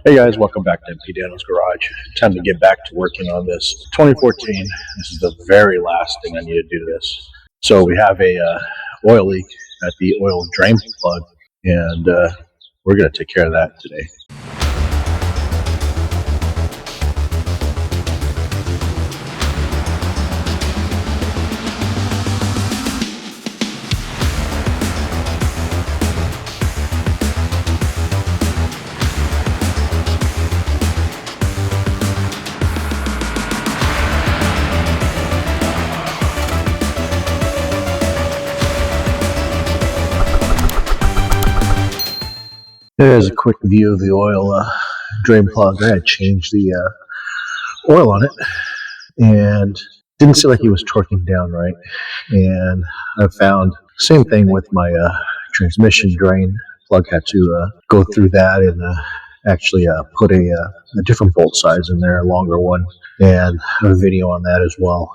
Hey guys, welcome back to MP Daniel's Garage. Time to get back to working on this 2014. This is the very last thing I need to do this. So we have a oil leak at the oil drain plug, and we're going to take care of that today. There's a quick view of the oil drain plug. I had changed the oil on it and didn't seem like he was torquing down right. And I found the same thing with my transmission drain plug. Had to go through that and actually put a different bolt size in there, a longer one, and I have a video on that as well.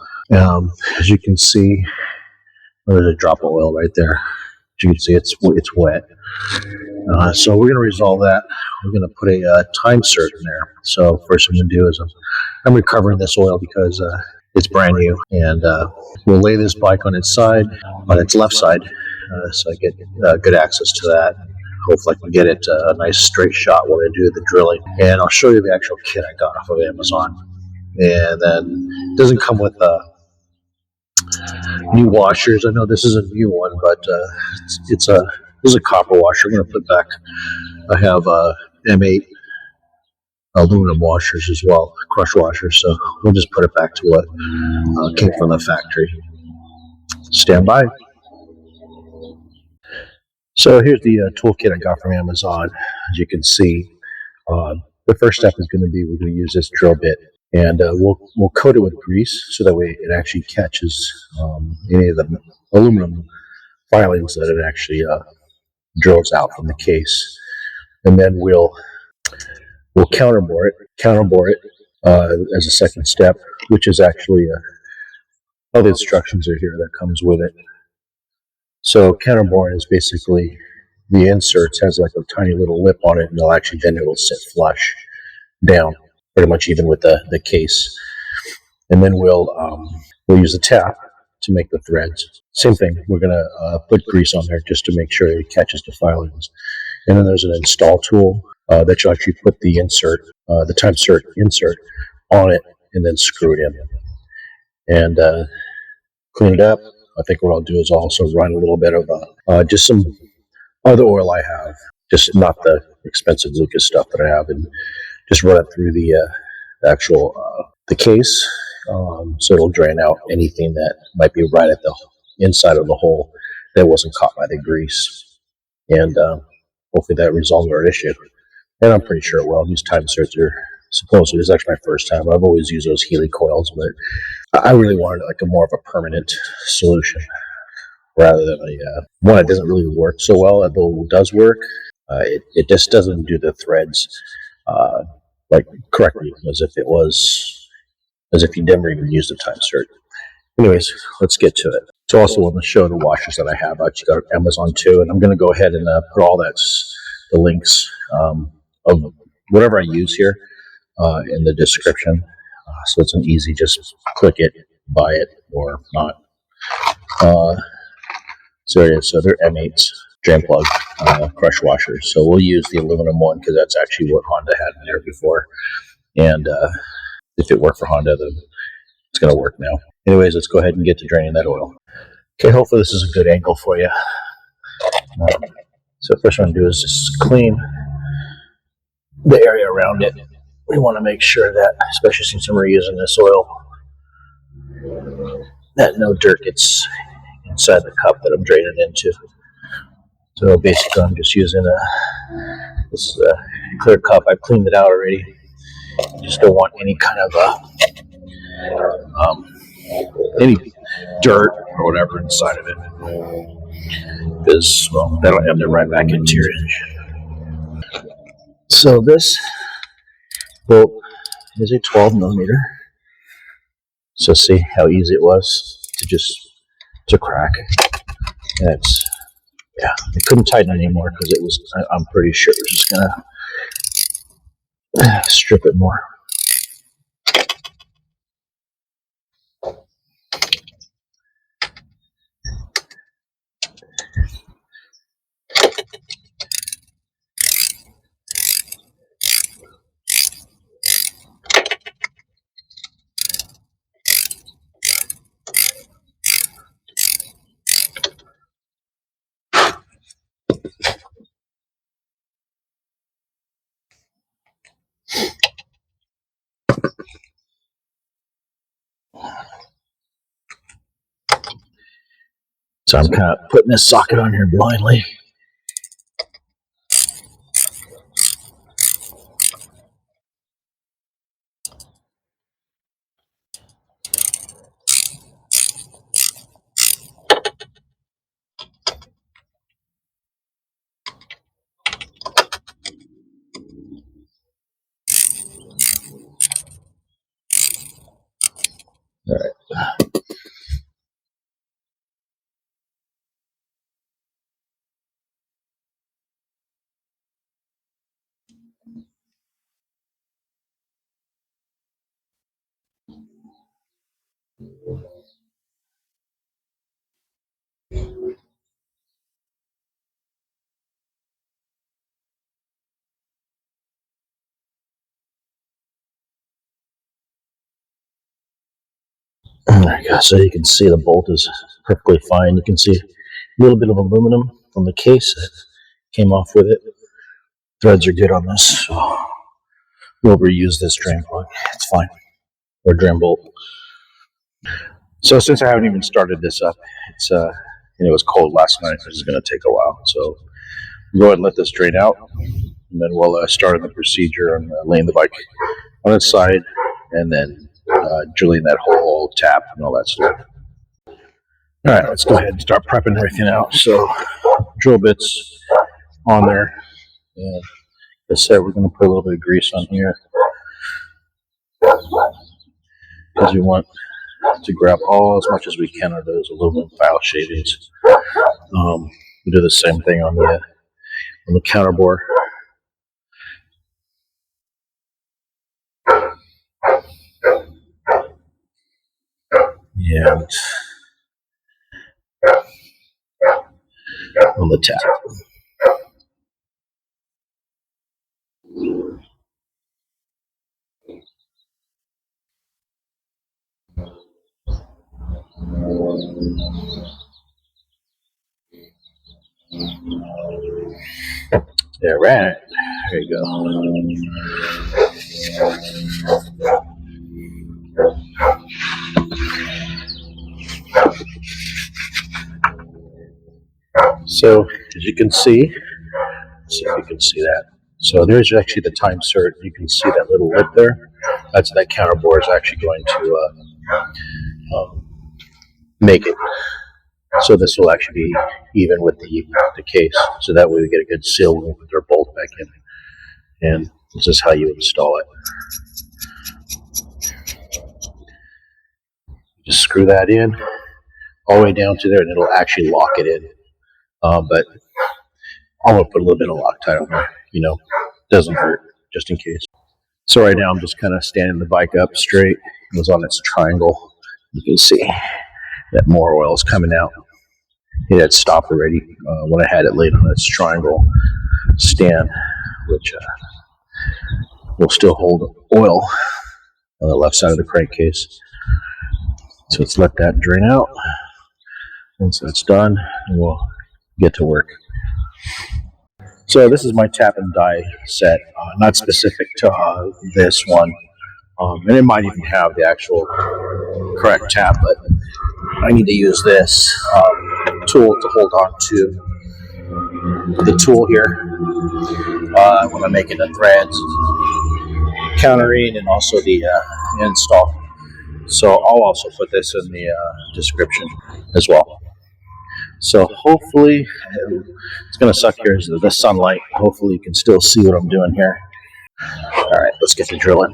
As you can see, there's a drop of oil right there. As you can see, it's wet. So we're going to resolve that. We're going to put a Time-Sert in there. So first I'm going to do is I'm recovering this oil because it's brand new, and we'll lay this bike on its side, on its left side, so I get good access to that. Hopefully I can get it a nice straight shot when I do the drilling. And I'll show you the actual kit I got off of Amazon. And then it doesn't come with new washers. I know this is a new one, but this is a copper washer. I'm going to put back, I have M8 aluminum washers as well, crush washers, so we'll just put it back to what came from the factory. Stand by. So here's the toolkit I got from Amazon. As you can see, the first step is going to be we're going to use this drill bit, and we'll coat it with grease so that way it actually catches any of the aluminum filings that it actually drills out from the case. And then we'll counterbore it as a second step, which is actually all the instructions are here that comes with it. So counterboring is basically the inserts has like a tiny little lip on it, and then it'll sit flush down, pretty much even with the case. And then we'll use the tap to make the threads. Same thing, we're going to put grease on there just to make sure it catches the filings. And then there's an install tool that you actually put the insert, the Time-Sert insert on it, and then screw it in. And clean it up. I think what I'll do is also run a little bit of just some other oil I have, just not the expensive Lucas stuff that I have, and just run it through the actual the case, so it'll drain out anything that might be right at the inside of the hole that wasn't caught by the grease, and hopefully that resolves our issue. And I'm pretty sure it will. These Time-Serts are supposedly, this is actually my first time. I've always used those heli-coils, but I really wanted like a more of a permanent solution rather than one that doesn't really work so well. Although it does work, it just doesn't do the threads like correctly as if you never even used the Time-Sert. Anyways, let's get to it. So also want to show the washers that I have. I actually got on Amazon too, and I'm going to go ahead and put all the links of whatever I use here in the description. So it's an easy, just click it, buy it, or not. So it is. So they're M8s, drain plug, crush washers. So we'll use the aluminum one because that's actually what Honda had in there before. And if it worked for Honda, then it's going to work now. Anyways, let's go ahead and get to draining that oil. Okay, hopefully this is a good angle for you. So first what I'm going to do is just clean the area around it. We want to make sure that, especially since I'm reusing this oil, that no dirt gets inside the cup that I'm draining into. So basically I'm just using this clear cup. I've cleaned it out already. Just don't want any kind of any dirt or whatever inside of it, because, well, that'll end it right back into your engine. So this bolt is a 12 millimeter. So see how easy it was to crack. And I couldn't tighten it anymore because I'm pretty sure it was just gonna strip it more. So I'm kind of putting this socket on here blindly. All right. There you go. So you can see the bolt is perfectly fine. You can see a little bit of aluminum on the case that came off with it. Threads are good on this, so we'll reuse this drain plug. It's fine. Or drain bolt. So since I haven't even started this up, it's it was cold last night. This is going to take a while. So go ahead and let this drain out, and then we'll start on the procedure on laying the bike on its side, and then drilling that hole, tap, and all that stuff. All right, let's go ahead and start prepping everything out. So drill bits on there. And like I said, we're going to put a little bit of grease on here because we want to grab as much as we can of those aluminum file shavings. We do the same thing on the counterbore. And on the tap. Yeah, right. There you go. So, as you can see, let's see if you can see that. So there's actually the Time-Sert. You can see that little lip there. That's that counterbore is actually going to make it. So this will actually be even with the case. So that way we get a good seal when we put our bolt back in. And this is how you install it. Just screw that in all the way down to there, and it'll actually lock it in. But I'm going to put a little bit of Loctite on there. Doesn't hurt, just in case. So right now I'm just kind of standing the bike up straight. It was on its triangle. You can see that more oil is coming out. It had stopped already when I had it laid on its triangle stand, which will still hold oil on the left side of the crankcase. So let's let that drain out. Once that's done, we'll get to work. So this is my tap and die set, not specific to this one. And it might even have the actual correct tap, but I need to use this tool to hold on to the tool here when I'm making the threads, countering, and also the install. So I'll also put this in the description as well. So hopefully, it's going to suck here is the sunlight. Hopefully you can still see what I'm doing here. All right, let's get to drilling.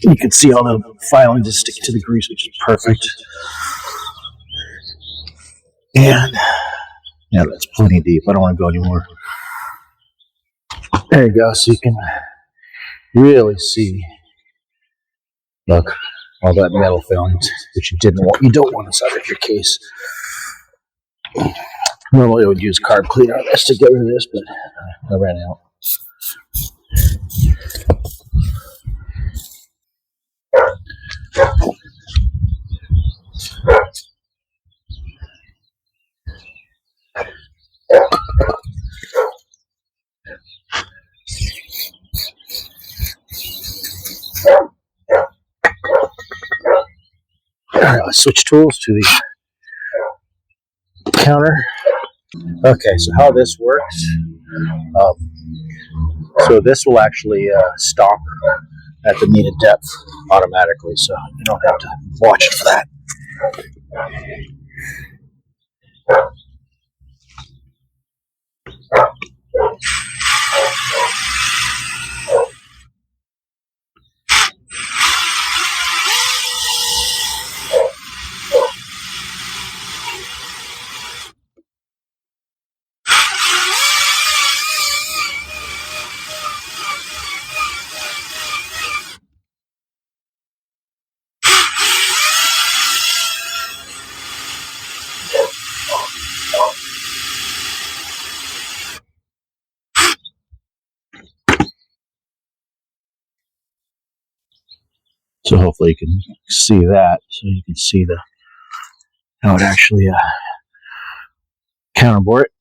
You can see all the filing just sticking to the grease, which is perfect. And yeah, that's plenty deep. I don't want to go anymore. There you go. So you can really see, look, all that metal films, which you don't want inside of your case. Normally I would use carb cleaner on this to get rid of this, but I ran out. All right, let's switch tools to the counter. Okay, so how this works, so this will actually stop at the needed depth automatically, so you don't have to watch it for that. So hopefully you can see that, so you can see how it actually counterbore it.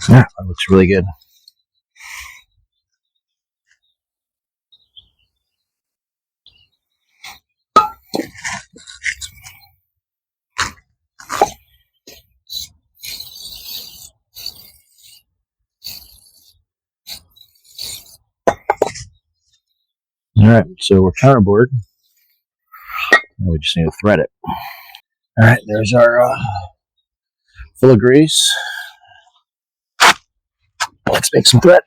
Yeah, that looks really good. All right, so we're counterbored. Now we just need to thread it. All right, there's our full of grease. Let's make some thread.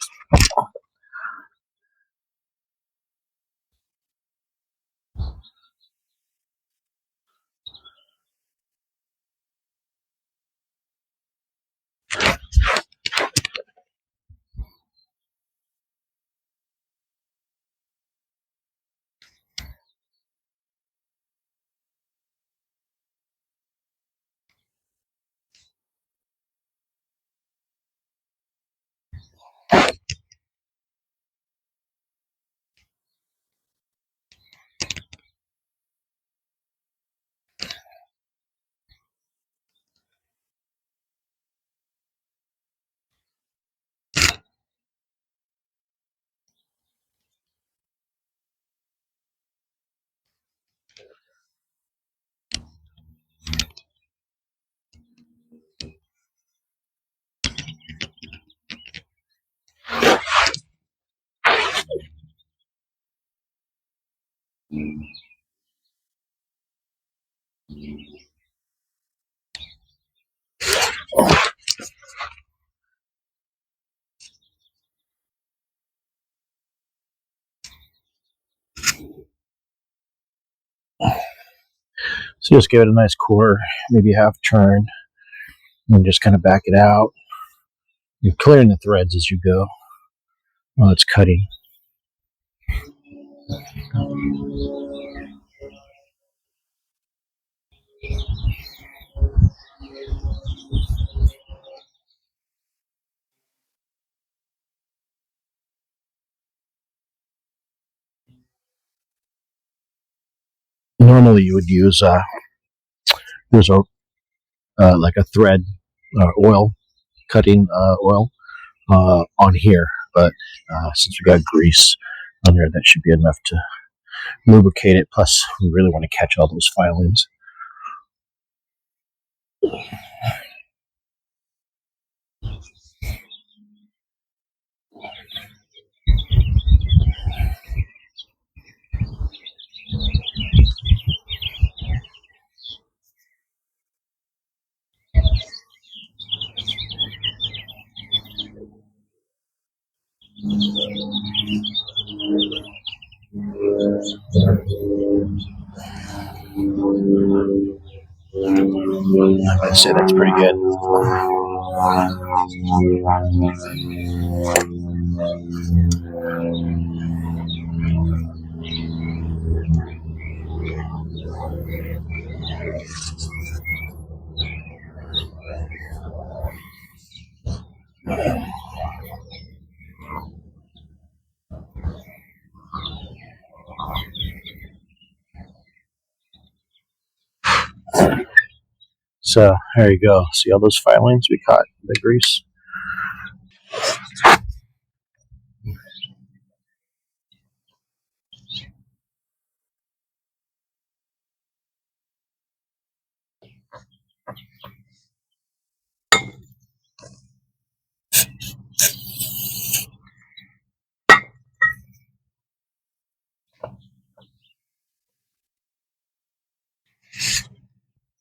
So just give it a nice core, maybe half turn, and just kind of back it out. You're clearing the threads as you go while it's cutting. Normally you would use there's a like a thread oil cutting oil on here, but since we got grease on there, that should be enough to lubricate it. Plus, we really want to catch all those filings. I'd say that's pretty good. So there you go. See all those filings we caught in the grease?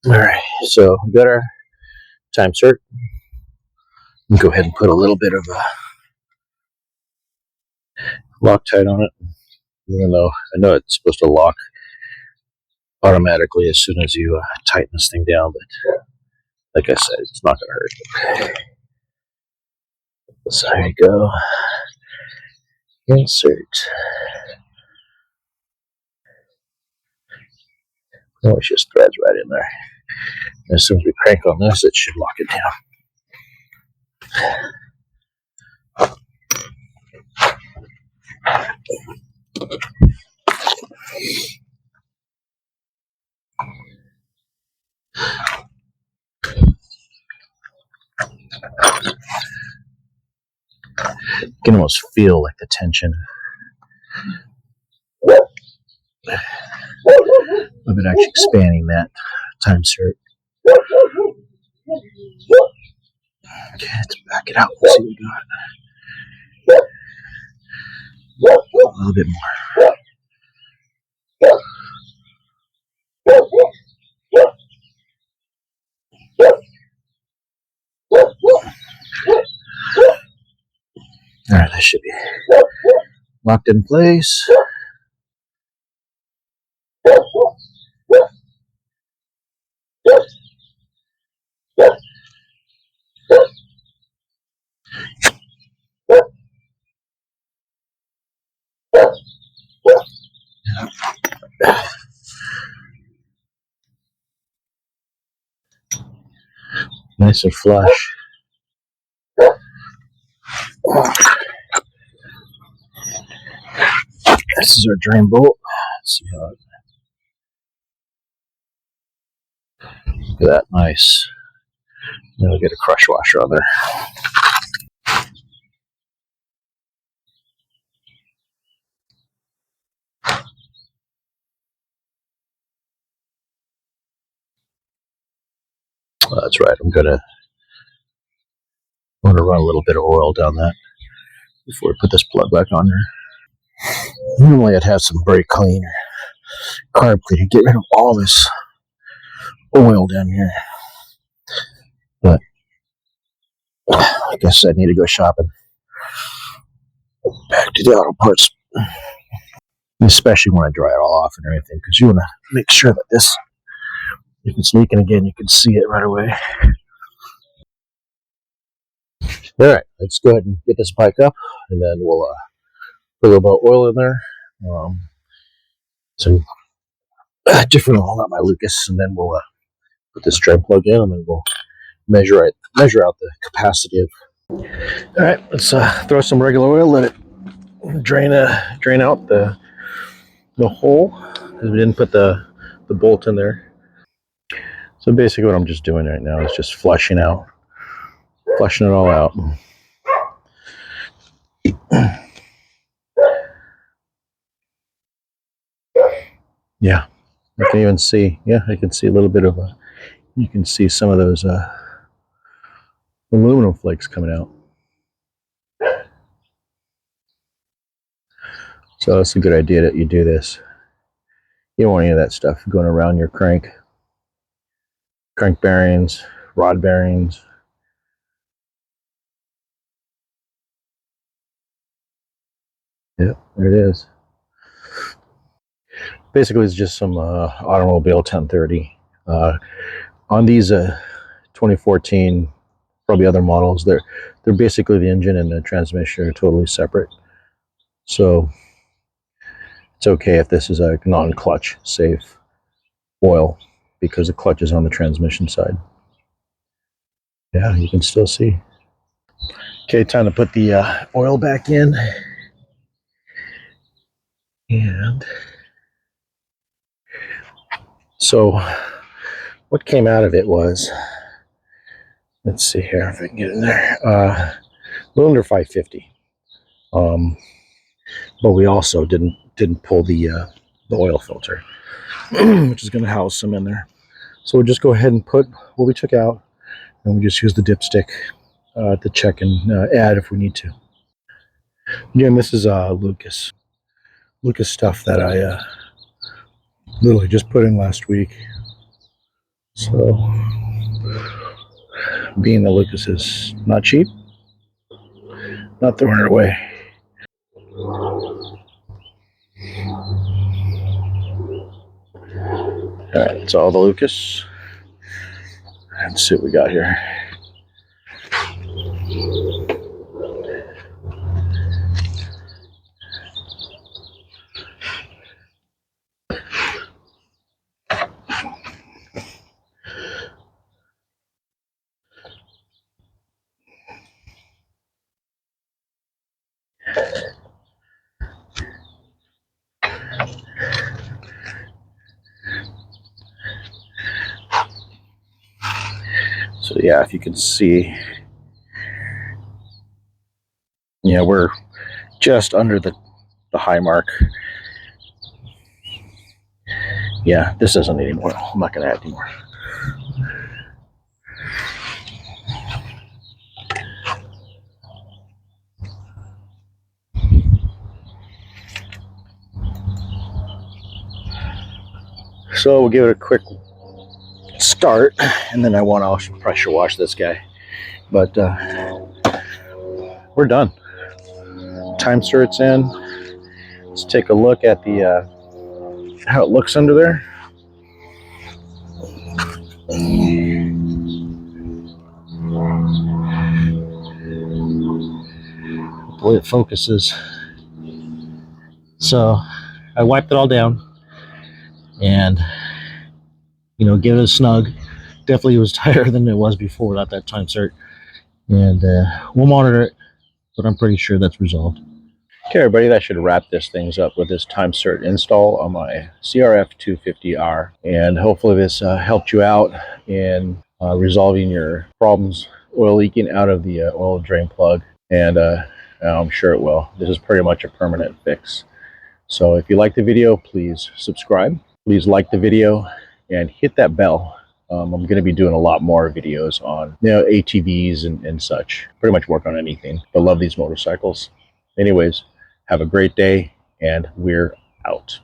All right, so we got our Time-Sert. Go ahead and put a little bit of a Loctite on it. Even though I know it's supposed to lock automatically as soon as you tighten this thing down, but like I said, it's not going to hurt. So there you go. Insert. Oh, it just threads right in there. And as soon as we crank on this, it should lock it down. You can almost feel like the tension of it actually expanding that Time-Sert. Okay, let's back it out. Let's see what we got. A little bit more. All right, that should be locked in place. Nice and flush. This is our drain bolt. Let's see how it, look at that, nice. Then we'll get a crush washer on there. Oh, that's right. I'm gonna run a little bit of oil down that before we put this plug back on there. Normally I'd have some brake clean or carb cleaner, get rid of all this oil down here. But I guess I need to go shopping. Back to the auto parts. Especially when I dry it all off and everything, because you want to make sure that this If it's leaking again, you can see it right away. All right, let's go ahead and get this bike up, and then we'll put a little bit of oil in there. Some different oil, not my Lucas, and then we'll put this drain plug in, and then we'll measure out the capacity of. All right, let's throw some regular oil, let it drain out the hole, because we didn't put the bolt in there. So basically, what I'm just doing right now is just flushing it all out. Yeah, I can even see. Yeah, I can see a little bit of you can see some of those aluminum flakes coming out. So it's a good idea that you do this. You don't want any of that stuff going around your crank bearings, rod bearings. Yep, there it is. Basically, it's just some automobile 1030. On these 2014, probably other models, they're basically the engine and the transmission are totally separate. So it's okay if this is a non-clutch safe oil, because the clutch is on the transmission side. Yeah, you can still see. Okay, time to put the oil back in. And so what came out of it was, let's see here if I can get in there, a little under 550. But we also didn't pull the oil filter, which is going to house some in there. So we'll just go ahead and put what we took out, and we just use the dipstick to check and add if we need to. Again, this is Lucas stuff that I literally just put in last week. So being the Lucas is not cheap, not throwing it away. All right, it's all the Lucas. Let's see what we got here. So yeah, if you can see, yeah, we're just under the high mark. Yeah, this doesn't need any more. I'm not going to add any more. So we'll give it a quick start, and then I want to pressure wash this guy. But we're done. Time-Sert's in. Let's take a look at the how it looks under there. The way it focuses. So I wiped it all down, and give it a snug. Definitely was tighter than it was before without that Time-Sert, and we'll monitor it, but I'm pretty sure that's resolved. Okay, everybody, that should wrap this things up with this Time-Sert install on my CRF250R, and hopefully this helped you out in resolving your problems oil leaking out of the oil drain plug, and I'm sure it will. This is pretty much a permanent fix. So if you like the video, please subscribe. Please like the video and hit that bell. I'm going to be doing a lot more videos on ATVs and such. Pretty much work on anything, but love these motorcycles. Anyways, have a great day, and we're out.